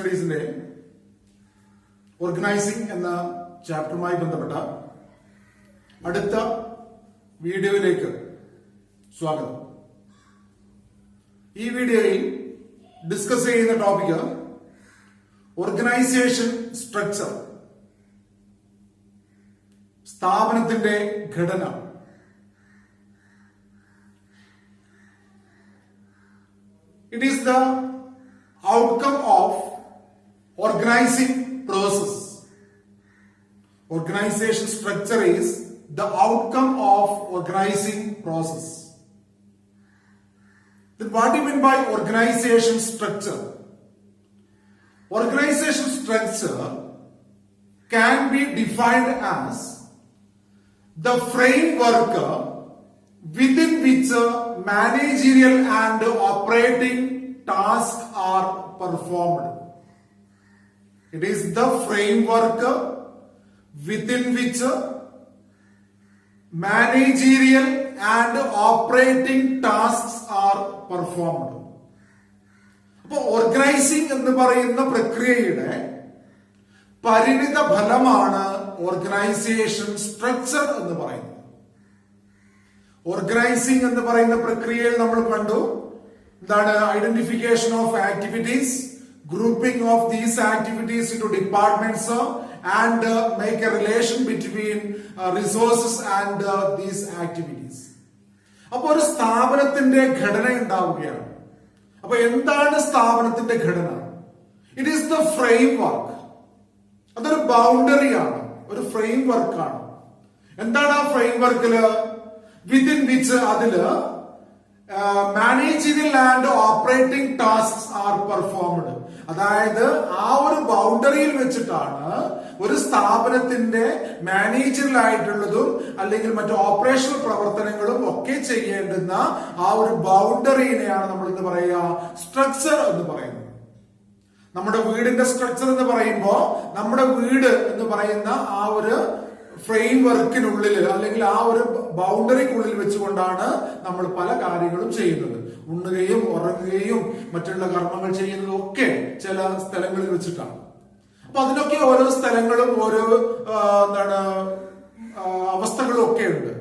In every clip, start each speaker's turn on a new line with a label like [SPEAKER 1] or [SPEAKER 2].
[SPEAKER 1] സ്റ്റഡീസിന്റെ organising എന്ന ചാപ്റ്ററുമായി ബന്ധപ്പെട്ട അടുത്ത വീഡിയോയിലേക്ക് സ്വാഗതം. ഈ വീഡിയോയിൽ ഡിസ്കസ് ചെയ്യുന്ന ടോപ്പിക് ഓർഗനൈസേഷൻ സ്ട്രക്ചർ, സ്ഥാപനത്തിന്റെ ഘടന. It is the outcome of organizing process. Organization structure is the outcome of organizing process. Then what do you mean by organization structure? Organization structure can be defined as the framework within which managerial and operating tasks are performed. It is the framework within which managerial and operating tasks are performed. അപ്പോൾ organising എന്ന് പറയുന്ന പ്രക്രിയയുടെ പരിണിത ഫലമാണ് organisation structure എന്ന് പറയുന്നത്. Organising എന്ന് പറയുന്ന പ്രക്രിയയിൽ നമ്മൾ കണ്ടു എന്താണ്? Identification of activities, grouping of these activities into departments and make A relation between resources and these activities. അപ്പൊ ഒരു സ്ഥാപനത്തിന്റെ ഘടന ഉണ്ടാവുകയാണ്. അപ്പൊ എന്താണ് സ്ഥാപനത്തിന്റെ ഘടന? It is the frame work. അതൊരു ബൗണ്ടറിയാണ്, ഒരു ഫ്രെയിം വർക്കാണ്. എന്താണ് ആ ഫ്രെയിം വർക്കില്? വിത്തിൻ വിച്ച് അതില് managerial and operating tasks are performed. അതായത് ആ ഒരു ബൗണ്ടറിയിൽ വെച്ചിട്ടാണ് ഒരു സ്ഥാപനത്തിന്റെ മാനേജറിയൽ ആയിട്ടുള്ളതും അല്ലെങ്കിൽ മറ്റു ഓപ്പറേഷണൽ പ്രവർത്തനങ്ങളും ഒക്കെ ചെയ്യേണ്ടുന്ന ആ ഒരു ബൗണ്ടറിനെയാണ് നമ്മൾ എന്ന് പറയുക സ്ട്രക്ചർ എന്ന് പറയുന്നത്. നമ്മുടെ വീടിന്റെ സ്ട്രക്ചർ എന്ന് പറയുമ്പോൾ നമ്മുടെ വീട് എന്ന് പറയുന്ന ആ ഒരു ഫ്രെയിം വർക്കിനുള്ളിൽ അല്ലെങ്കിൽ ആ ഒരു ബൗണ്ടറിക്കുള്ളിൽ വെച്ചുകൊണ്ടാണ് നമ്മൾ പല കാര്യങ്ങളും ചെയ്യുന്നത്. ഉണ്ണുകയും ഉറങ്ങുകയും മറ്റുള്ള കർമ്മങ്ങൾ ചെയ്യുന്നതും ഒക്കെ ചില സ്ഥലങ്ങളിൽ വെച്ചിട്ടാണ്. അപ്പൊ അതിനൊക്കെ ഓരോ സ്ഥലങ്ങളും ഓരോ അവസ്ഥകളും ഒക്കെ ഉണ്ട്.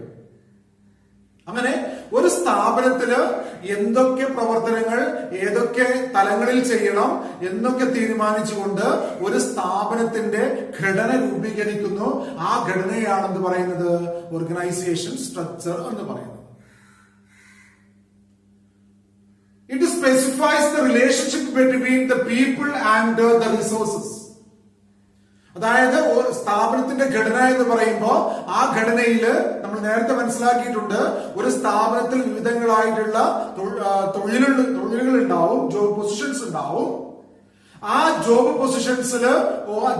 [SPEAKER 1] അങ്ങനെ ഒരു സ്ഥാപനത്തില് എന്തൊക്കെ പ്രവർത്തനങ്ങൾ ഏതൊക്കെ തലങ്ങളിൽ ചെയ്യണം എന്നൊക്കെ തീരുമാനിച്ചുകൊണ്ട് ഒരു സ്ഥാപനത്തിന്റെ ഘടന രൂപീകരിക്കുന്നു. ആ ഘടനയാണെന്ന് പറയുന്നത് ഓർഗനൈസേഷൻ സ്ട്രക്ചർ എന്ന് പറയുന്നത്. It specifies the relationship between the people and the resources. അതായത് സ്ഥാപനത്തിന്റെ ഘടന എന്ന് പറയുമ്പോൾ ആ ഘടനയില് നമ്മൾ നേരത്തെ മനസ്സിലാക്കിയിട്ടുണ്ട്, ഒരു സ്ഥാപനത്തിൽ വിവിധങ്ങളായിട്ടുള്ള തൊഴിലുകൾ ഉണ്ടാവും, ജോബ് പൊസിഷൻസ് ഉണ്ടാവും. ആ ജോബ് പൊസിഷൻസില്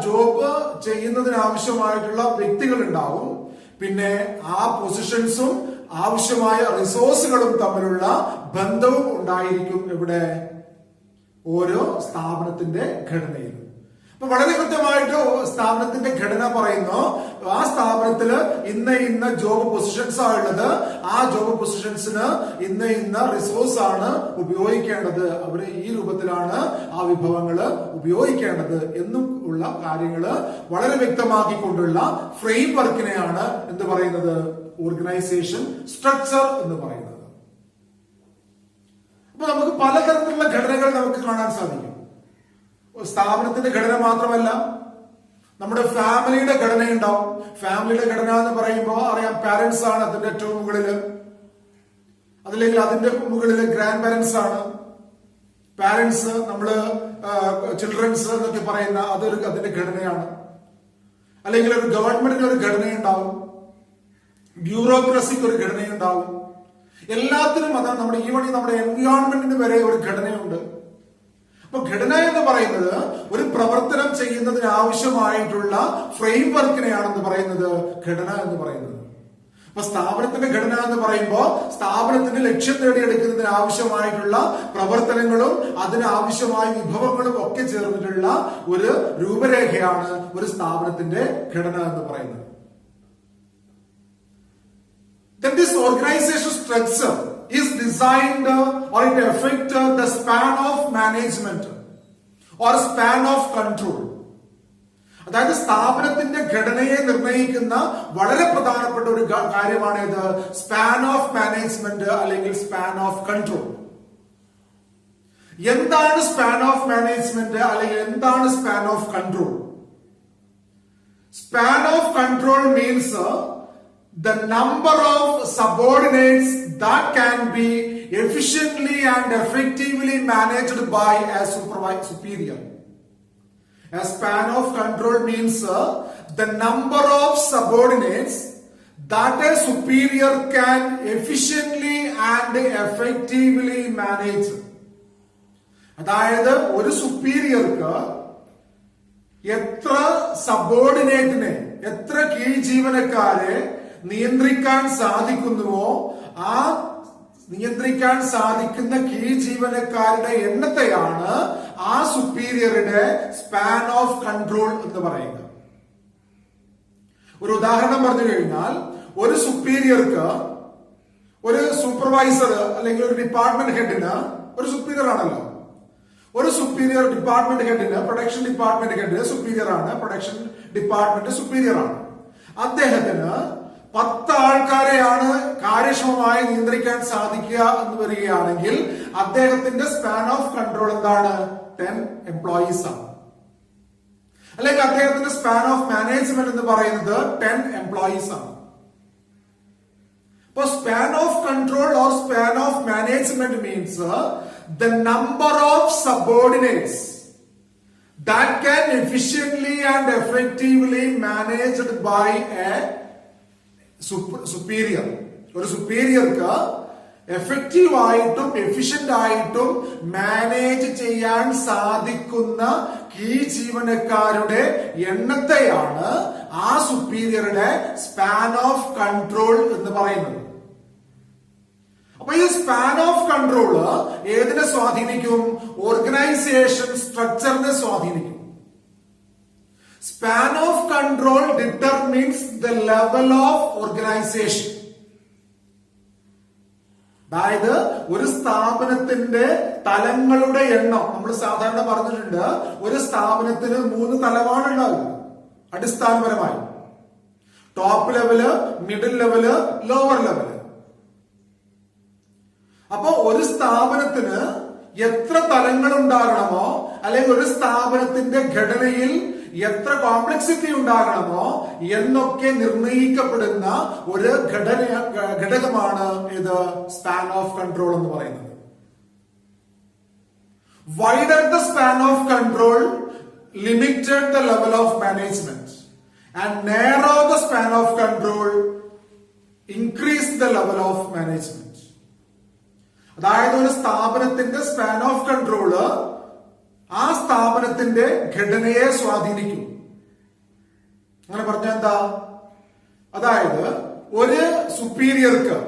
[SPEAKER 1] ജോബ് ചെയ്യുന്നതിന് ആവശ്യമായിട്ടുള്ള വ്യക്തികൾ ഉണ്ടാവും. പിന്നെ ആ പൊസിഷൻസും ആവശ്യമായ റിസോഴ്സുകളും തമ്മിലുള്ള ബന്ധവും ഉണ്ടായിരിക്കും ഇവിടെ ഓരോ സ്ഥാപനത്തിന്റെ ഘടനയിൽ. അപ്പൊ വളരെ കൃത്യമായിട്ട് സ്ഥാപനത്തിന്റെ ഘടന പറയുന്നു, ആ സ്ഥാപനത്തില് ഇന്ന ജോബ് പൊസിഷൻസ് ആണുള്ളത്, ആ ജോബ് പൊസിഷൻസിന് ഇന്ന റിസോഴ്സ് ആണ് ഉപയോഗിക്കേണ്ടത്, അവര് ഈ രൂപത്തിലാണ് ആ വിഭവങ്ങള് ഉപയോഗിക്കേണ്ടത് എന്നും ഉള്ള കാര്യങ്ങള് വളരെ വ്യക്തമാക്കിക്കൊണ്ടുള്ള ഫ്രെയിം വർക്കിനെയാണ് എന്ത് പറയുന്നത്? ഓർഗനൈസേഷൻ സ്ട്രക്ചർ എന്ന് പറയുന്നത്. അപ്പൊ നമുക്ക് പലതരത്തിലുള്ള ഘടനകൾ നമുക്ക് കാണാൻ സാധിക്കും. സ്ഥാപനത്തിന്റെ ഘടന മാത്രമല്ല, നമ്മുടെ ഫാമിലിയുടെ ഘടനയുണ്ടാവും. ഫാമിലിയുടെ ഘടന എന്ന് പറയുമ്പോൾ അറിയാം, പാരന്റ്സ് ആണ് അതിന്റെ ഏറ്റവും മുകളില്, അതല്ലെങ്കിൽ അതിന്റെ മുകളില് ഗ്രാൻഡ് പാരന്റ്സ് ആണ്. പാരന്റ്സ്, നമ്മള് ചിൽഡ്രൻസ് എന്നൊക്കെ പറയുന്ന അതിന്റെ ഘടനയാണ്. അല്ലെങ്കിൽ ഒരു ഗവൺമെന്റിന് ഒരു ഘടനയുണ്ടാവും, ബ്യൂറോക്രസിക്ക് ഒരു ഘടനയുണ്ടാവും. എല്ലാത്തിനും അതാണ് നമ്മുടെ എൻവയോൺമെന്റിന് വരെ ഒരു ഘടനയുണ്ട്. അപ്പൊ ഘടന എന്ന് പറയുന്നത് ഒരു പ്രവർത്തനം ചെയ്യുന്നതിന് ആവശ്യമായിട്ടുള്ള ഫ്രെയിം വർക്കിനെയാണെന്ന് പറയുന്നത് ഘടന എന്ന് പറയുന്നത്. അപ്പൊ സ്ഥാപനത്തിന്റെ ഘടന എന്ന് പറയുമ്പോൾ സ്ഥാപനത്തിന്റെ ലക്ഷ്യം നേടിയെടുക്കുന്നതിന് ആവശ്യമായിട്ടുള്ള പ്രവർത്തനങ്ങളും അതിനാവശ്യമായ വിഭവങ്ങളും ഒക്കെ ചേർന്നിട്ടുള്ള ഒരു രൂപരേഖയാണ് ഒരു സ്ഥാപനത്തിന്റെ ഘടന എന്ന് പറയുന്നത്. Then this organization structure is designed or it affects the span of management. Or span of control. അതായത് സ്ഥാപനത്തിന്റെ ഘടനയെ നിർണ്ണയിക്കുന്ന വളരെ പ്രധാനപ്പെട്ട ഒരു കാര്യമാണ് ഇത് സ്പാൻ ഓഫ് മാനേജ്മെന്റ് അല്ലെങ്കിൽ സ്പാൻ ഓഫ് കൺട്രോൾ. എന്താണ് സ്പാൻ ഓഫ് മാനേജ്മെന്റ് അല്ലെങ്കിൽ എന്താണ് span of control? Span of control means the number of subordinates that can be efficiently and effectively managed by a superior. A span of control means the number of subordinates that a superior can efficiently and effectively manage. അതായത് ഒരു സുപ്പീരിയർക്ക് എത്ര സബോർഡിനേറ്റിനെ, എത്ര കീഴ് ജീവനക്കാരെ നിയന്ത്രിക്കാൻ സാധിക്കുന്നുവോ ആ നിയന്ത്രിക്കാൻ സാധിക്കുന്ന കീഴ് ജീവനക്കാരുടെ എണ്ണത്തെയാണ് ആ സുപ്പീരിയറുടെ സ്പാൻ ഓഫ് കൺട്രോൾ എന്ന് പറയുന്നത്. ഒരു ഉദാഹരണം പറഞ്ഞു കഴിഞ്ഞാൽ, ഒരു സുപ്പീരിയർക്ക്, ഒരു സൂപ്പർവൈസർ അല്ലെങ്കിൽ ഒരു ഡിപ്പാർട്ട്മെന്റ് ഹെഡിന്, ഒരു സുപ്പീരിയർ ആണല്ലോ, ഒരു സുപ്പീരിയർ ഡിപ്പാർട്ട്മെന്റ് ഹെഡിന്, പ്രൊഡക്ഷൻ ഡിപ്പാർട്ട്മെന്റ് ഹെഡ് സുപ്പീരിയർ ആണ്, പ്രൊഡക്ഷൻ ഡിപ്പാർട്ട്മെന്റ് സുപ്പീരിയർ ആണ്. അദ്ദേഹത്തിന് 10 ആൾക്കാരെയാണ് കാര്യക്ഷമമായി നിയന്ത്രിക്കാൻ സാധിക്കുക എന്ന് വരികയാണെങ്കിൽ അദ്ദേഹത്തിന്റെ സ്പാൻ ഓഫ് കൺട്രോൾ എന്താണ്? 10 എംപ്ലോയീസ് ആണ്. അല്ലെങ്കിൽ അദ്ദേഹത്തിന്റെ സ്പാൻ ഓഫ് മാനേജ്മെന്റ് എന്ന് പറയുന്നത് 10 എംപ്ലോയീസ് ആണ്. അപ്പൊ span of control or span of management means the number of subordinates that can efficiently and effectively managed by a superior. ഒരു സുപ്പീരിയർക്ക് എഫക്റ്റീവ് ആയിട്ടും എഫിഷ്യന്റ് ആയിട്ടും മാനേജ് ചെയ്യാൻ സാധിക്കുന്ന കീഴ് ജീവനക്കാരുടെ എണ്ണത്തെയാണ് ആ സുപ്പീരിയറുടെ സ്പാൻ ഓഫ് കൺട്രോൾ എന്ന് പറയുന്നത്. അപ്പൊ ഈ സ്പാൻ ഓഫ് കൺട്രോൾ ഏതിനെ സ്വാധീനിക്കും? ഓർഗനൈസേഷൻ സ്ട്രക്ചറിനെ സ്വാധീനിക്കും. Span of control determines the level of organisation. അതായത് ഒരു സ്ഥാപനത്തിന്റെ തലങ്ങളുടെ എണ്ണം, നമ്മൾ സാധാരണ പറഞ്ഞിട്ടുണ്ട്, ഒരു സ്ഥാപനത്തിന് 3 തലമാണ് ഉണ്ടാവുക അടിസ്ഥാനപരമായി. Top level, middle level, lower level. അപ്പോ ഒരു സ്ഥാപനത്തിന് എത്ര തലങ്ങൾ ഉണ്ടാകണമോ അല്ലെങ്കിൽ ഒരു സ്ഥാപനത്തിന്റെ ഘടനയിൽ എത്ര കോംപ്ലക്സിറ്റി ഉണ്ടാകണമോ എന്നൊക്കെ നിർണയിക്കപ്പെടുന്ന ഒരു ഘടകമാണ് ഇത് സ്പാൻ ഓഫ് കൺട്രോൾ എന്ന് പറയുന്നത്. Wider the span of control limited the level of management and narrow the span of control increase the level of management. അതായത് ഒരു സ്ഥാപനത്തിന്റെ സ്പാൻ ഓഫ് കൺട്രോള് ആ സ്ഥാപനത്തിന്റെ ഘടനയെ സ്വാധീനിക്കും. അങ്ങനെ പറഞ്ഞാൽ എന്താ? അതായത് ഒരു സുപ്പീരിയർക്ക്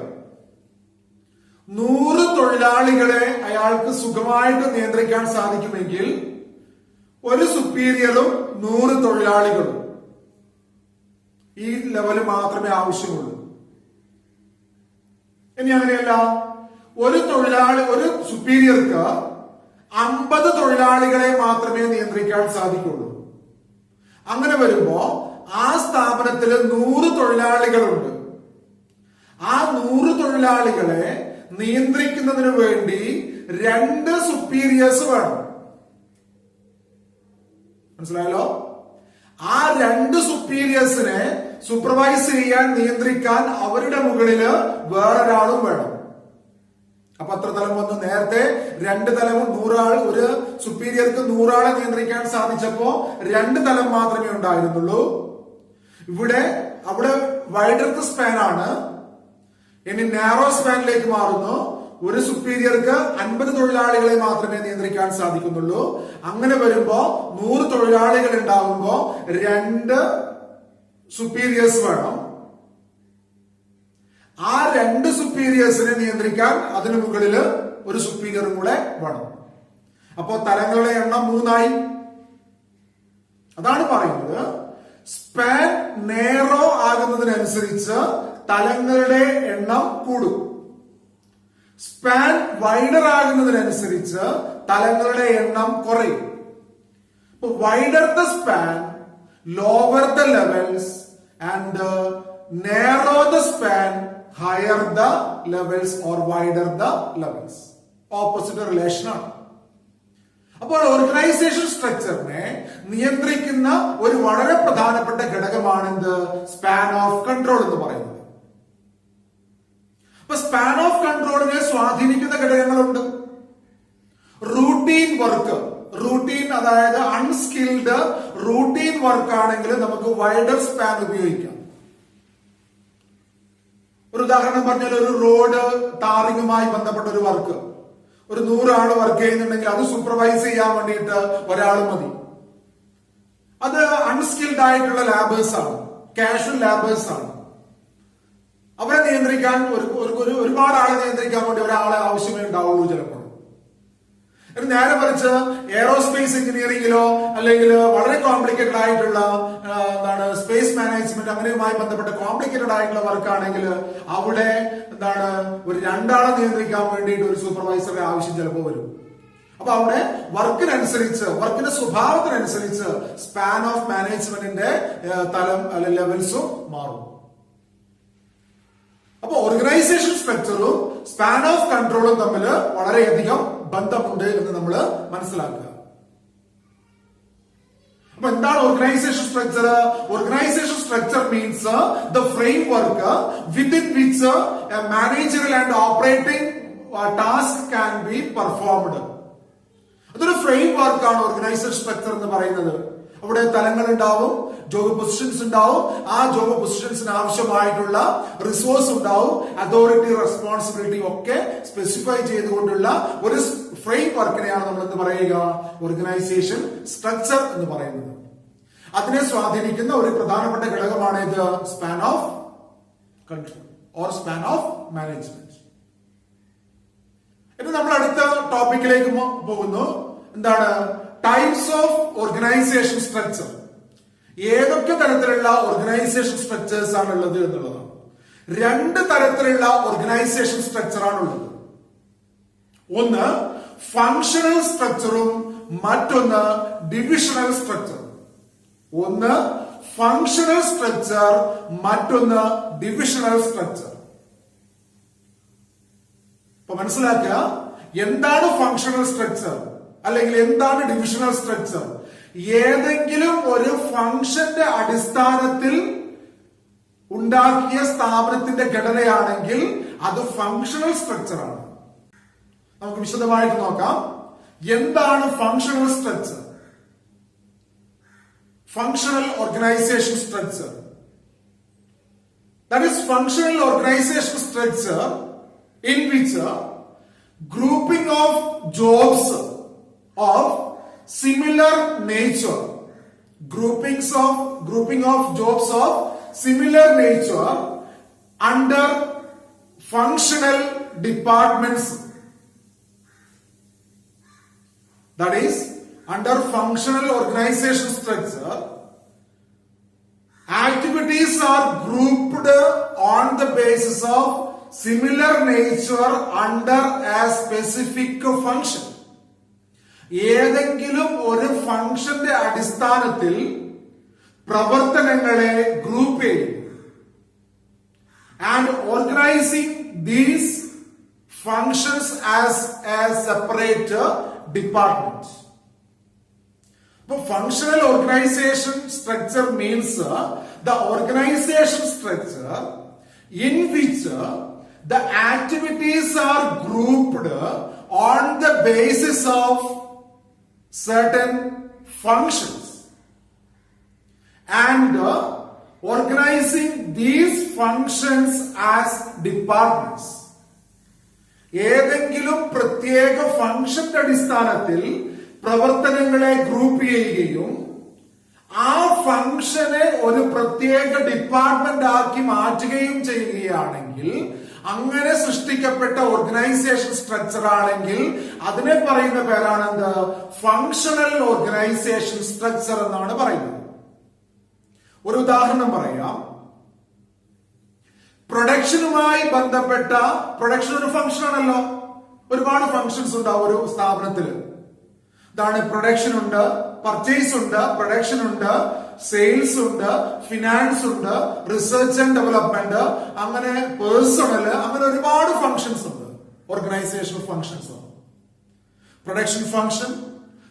[SPEAKER 1] 100 തൊഴിലാളികളെ അയാൾക്ക് സുഖമായിട്ട് നിയന്ത്രിക്കാൻ സാധിക്കുമെങ്കിൽ ഒരു സുപ്പീരിയറും 100 തൊഴിലാളികളും ഈ ലെവല് മാത്രമേ ആവശ്യമുള്ളൂ. ഇനി അങ്ങനെയല്ല, ഒരു സുപ്പീരിയർക്ക് 50 തൊഴിലാളികളെ മാത്രമേ നിയന്ത്രിക്കാൻ സാധിക്കുള്ളൂ. അങ്ങനെ വരുമ്പോ ആ സ്ഥാപനത്തിൽ 100 തൊഴിലാളികളുണ്ട്. ആ 100 തൊഴിലാളികളെ നിയന്ത്രിക്കുന്നതിന് വേണ്ടി 2 സുപ്പീരിയേഴ്സ് വേണം. മനസ്സിലായല്ലോ? ആ 2 സുപ്പീരിയേഴ്സിനെ സൂപ്പർവൈസ് ചെയ്യാൻ, നിയന്ത്രിക്കാൻ അവരുടെ മുകളില് വേറൊരാളും വേണം. അപ്പൊ അത്ര തലം വന്നു. നേരത്തെ 2 തലവും 100 ആൾ, ഒരു സുപ്പീരിയർക്ക് 100 ആളെ നിയന്ത്രിക്കാൻ സാധിച്ചപ്പോ 2 തലം മാത്രമേ ഉണ്ടായിരുന്നുള്ളൂ. അവിടെ വൈഡർ സ്പാൻ ആണ്. ഇനി നാരോ സ്പാനിലേക്ക് മാറുന്നു. ഒരു സുപ്പീരിയർക്ക് 50 തൊഴിലാളികളെ മാത്രമേ നിയന്ത്രിക്കാൻ സാധിക്കുന്നുള്ളൂ. അങ്ങനെ വരുമ്പോ 100 തൊഴിലാളികൾ ഉണ്ടാകുമ്പോ 2 സുപ്പീരിയേഴ്സ് വേണം. ആ 2 സുപ്പീരിയേഴ്സിനെ നിയന്ത്രിക്കാൻ അതിനു മുകളിൽ ഒരു സുപ്പീരിയറും കൂടെ വേണം. അപ്പോ തലങ്ങളുടെ എണ്ണം 3 ആയി. അതാണ് പറയുന്നത് സ്പാൻ നേരോ ആകുന്നതിനനുസരിച്ച് തലങ്ങളുടെ എണ്ണം കൂടും. സ്പാൻ വൈഡർ ആകുന്നതിനനുസരിച്ച് തലങ്ങളുടെ എണ്ണം കുറയും. wider the span, lower the levels, and narrow the span, higher the levels or wider the levels. Opposite relation ആണ്. അപ്പോൾ ഓർഗനൈസേഷൻ സ്ട്രക്ചറിനെ നിയന്ത്രിക്കുന്ന ഒരു വളരെ പ്രധാനപ്പെട്ട ഘടകമാണ് എന്ത്? സ്പാൻ ഓഫ് കൺട്രോൾ എന്ന് പറയുന്നത്. അപ്പൊ സ്പാൻ ഓഫ് കൺട്രോളിനെ സ്വാധീനിക്കുന്ന ഘടകങ്ങളുണ്ട്. റൂട്ടീൻ വർക്ക്, റൂട്ടീൻ അതായത് അൺസ്കിൽഡ് റൂട്ടീൻ വർക്ക് ആണെങ്കിൽ നമുക്ക് വൈഡർ സ്പാൻ ഉപയോഗിക്കാം. ഒരു ഉദാഹരണം പറഞ്ഞാൽ ഒരു റോഡ് ടാറിങ്ങുമായി ബന്ധപ്പെട്ട ഒരു വർക്ക്, ഒരു 100 ആള് വർക്ക് ചെയ്യുന്നുണ്ടെങ്കിൽ അത് സൂപ്പർവൈസ് ചെയ്യാൻ വേണ്ടിയിട്ട് ഒരാൾ മതി. അത് അൺസ്കിൽഡ് ആയിട്ടുള്ള ലാബേഴ്സ് ആണ്, കാഷ്വൽ ലാബേഴ്സ് ആണ്. അവരെ നിയന്ത്രിക്കാൻ ഒരുപാട് ആളെ നിയന്ത്രിക്കാൻ വേണ്ടി ഒരാളെ ആവശ്യമേ ഉണ്ടാവുള്ളൂ ചിലപ്പോൾ. നേരെ മറിച്ച് എയറോസ്പേസ് എഞ്ചിനീയറിംഗിലോ അല്ലെങ്കിൽ വളരെ കോംപ്ലിക്കേറ്റഡ് ആയിട്ടുള്ള സ്പേസ് മാനേജ്മെന്റ് അങ്ങനെയുമായി ബന്ധപ്പെട്ട കോംപ്ലിക്കേറ്റഡ് ആയിട്ടുള്ള വർക്ക് ആണെങ്കിൽ അവിടെ ഒരു 2 ആളെ നിയന്ത്രിക്കാൻ വേണ്ടിയിട്ട് ഒരു സൂപ്പർവൈസറുടെ ആവശ്യം ചിലപ്പോൾ വരും. അപ്പൊ അവിടെ വർക്കിനനുസരിച്ച്, വർക്കിന്റെ സ്വഭാവത്തിനനുസരിച്ച് സ്പാൻ ഓഫ് മാനേജ്മെന്റിന്റെ തലം അല്ലെങ്കിൽ ലെവൽസും മാറും. അപ്പൊ ഓർഗനൈസേഷൻ സ്ട്രക്ചറും സ്പാൻ ഓഫ് കൺട്രോളും തമ്മിൽ വളരെയധികം ബന്ധമുണ്ട് എന്ന് നമ്മൾ മനസ്സിലാക്കുക. അപ്പൊ എന്താണ് organisation structure? Organisation structure means the frame work within which A managerial and operating task can be performed. അതൊരു ഫ്രെയിം വർക്കാണ് ഓർഗനൈസേഷൻ സ്ട്രക്ചർ എന്ന് പറയുന്നത്. അവിടെ തലങ്ങൾ ഉണ്ടാവും, ജോബ് പൊസിഷൻസ് ഉണ്ടാവും, ആ ജോബ് പൊസിഷൻസിന് ആവശ്യമായിട്ടുള്ള റിസോഴ്സ് ഉണ്ടാവും, അതോറിറ്റി റെസ്പോൺസിബിലിറ്റി ഒക്കെ സ്പെസിഫൈ ചെയ്തുകൊണ്ടുള്ള ഒരു ഫ്രെയിം വർക്കിനെയാണ് നമ്മൾ എന്ത് പറയുക? ഓർഗനൈസേഷൻ സ്ട്രക്ചർ എന്ന് പറയുന്നത്. അതിനെ സ്വാധീനിക്കുന്ന ഒരു പ്രധാനപ്പെട്ട ഘടകമാണ് ഇത് span of control or span of management. ഇനി നമ്മൾ അടുത്ത ടോപ്പിക്കിലേക്ക് പോകുന്നു. എന്താണ്? Types of organisation structure. ഏതൊക്കെ തരത്തിലുള്ള ഓർഗനൈസേഷൻ സ്ട്രക്ചേഴ്സ് ആണ് ഉള്ളത് എന്നുള്ളതാണ്. 2 തരത്തിലുള്ള ഓർഗനൈസേഷൻ സ്ട്രക്ചർ ആണുള്ളത്. ഒന്ന് ഫങ്ഷണൽ സ്ട്രക്ചറും മറ്റൊന്ന് ഡിവിഷണൽ സ്ട്രക്ചറും. ഒന്ന് ഫങ്ഷണൽ സ്ട്രക്ചർ, മറ്റൊന്ന് ഡിവിഷണൽ സ്ട്രക്ചർ. അപ്പൊ മനസ്സിലാക്കുക, എന്താണ് ഫങ്ഷണൽ സ്ട്രക്ചർ അല്ലെങ്കിൽ എന്താണ് ഡിവിഷണൽ സ്ട്രക്ചർ? ഏതെങ്കിലും ഒരു ഫംഗ്ഷന്റെ അടിസ്ഥാനത്തിൽ ഉണ്ടാക്കിയ സ്ഥാപനത്തിന്റെ ഘടനയാണെങ്കിൽ അത് ഫങ്ഷണൽ സ്ട്രക്ചർ ആണ്. നമുക്ക് വിശദമായിട്ട് നോക്കാം. എന്താണ് functional structure? Functional organisation structure. That is functional organization structure in which grouping of jobs of similar nature, grouping of jobs of similar nature under functional departments. That is, under functional organization structure, activities are grouped on the basis of similar nature under a specific function. ഏതെങ്കിലും ഒരു ഫംഗ്ഷന്റെ അടിസ്ഥാനത്തിൽ പ്രവർത്തനങ്ങളെ group ചെയ്യും. And organising these functions as a separate department. അപ്പൊ functional organisation structure means the organisation structure in which the activities are grouped on the basis of certain functions and organizing these functions as departments. ഏതെങ്കിലും പ്രത്യേക ഫംഗ്ഷന്റെ അടിസ്ഥാനത്തിൽ പ്രവർത്തനങ്ങളെ group ചെയ്യുകയും ആ ഫംഗ്ഷനെ ഒരു പ്രത്യേക ഡിപ്പാർട്ട്മെന്റ് ആക്കി മാറ്റുകയും ചെയ്യുകയാണെങ്കിൽ, അങ്ങനെ സൃഷ്ടിക്കപ്പെട്ട ഓർഗനൈസേഷൻ സ്ട്രക്ചർ ആണെങ്കിൽ അതിനെ പറയുന്ന പേരാണ് എന്ത്? ഫങ്ഷണൽ ഓർഗനൈസേഷൻ സ്ട്രക്ചർ എന്നാണ് പറയുന്നത്. ഒരു ഉദാഹരണം പറയാം. പ്രൊഡക്ഷനുമായി ബന്ധപ്പെട്ട, പ്രൊഡക്ഷൻ ഒരു ഫംഗ്ഷൻ ആണല്ലോ, ഒരുപാട് ഫംഗ്ഷൻസ് ഉണ്ടാവും ഒരു സ്ഥാപനത്തില്. ഇതാണ് പ്രൊഡക്ഷൻ ഉണ്ട്, പർച്ചേസ് ഉണ്ട്, പ്രൊഡക്ഷൻ ഉണ്ട്, സെയിൽസ് ഉണ്ട്, ഫിനാൻസ് ഉണ്ട്, റിസർച്ച് ആൻഡ് ഡെവലപ്മെന്റ്, അങ്ങനെ പേഴ്സണൽ, അങ്ങനെ ഒരുപാട് ഫങ്ഷൻസ് ഉണ്ട്. Organisational functions. Production function,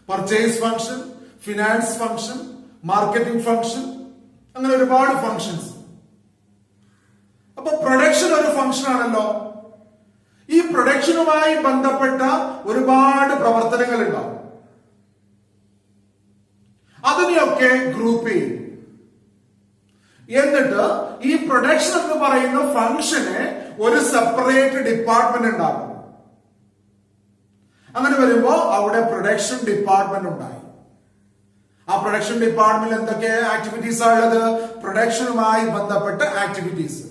[SPEAKER 1] purchase function, finance function, marketing function, അങ്ങനെ ഒരുപാട് ഫങ്ഷൻസ്. അപ്പൊ പ്രൊഡക്ഷൻ ഒരു ഫങ്ഷൻ ആണല്ലോ. ഈ പ്രൊഡക്ഷനുമായി ബന്ധപ്പെട്ട ഒരുപാട് പ്രവർത്തനങ്ങൾ ഉണ്ടാവും. അതിനെയൊക്കെ ഗ്രൂപ്പ് ചെയ്യും. എന്നിട്ട് ഈ പ്രൊഡക്ഷൻ എന്ന് പറയുന്ന ഫംഗ്ഷന് ഒരു സെപ്പറേറ്റ് ഡിപ്പാർട്ട്മെന്റ് ഉണ്ടാകും. അങ്ങനെ വരുമ്പോ അവിടെ പ്രൊഡക്ഷൻ ഡിപ്പാർട്ട്മെന്റ് ഉണ്ടായി. ആ പ്രൊഡക്ഷൻ ഡിപ്പാർട്ട്മെന്റിൽ എന്തൊക്കെ ആക്ടിവിറ്റീസ് ഉള്ളത്? പ്രൊഡക്ഷനുമായി ബന്ധപ്പെട്ട ആക്ടിവിറ്റീസ്.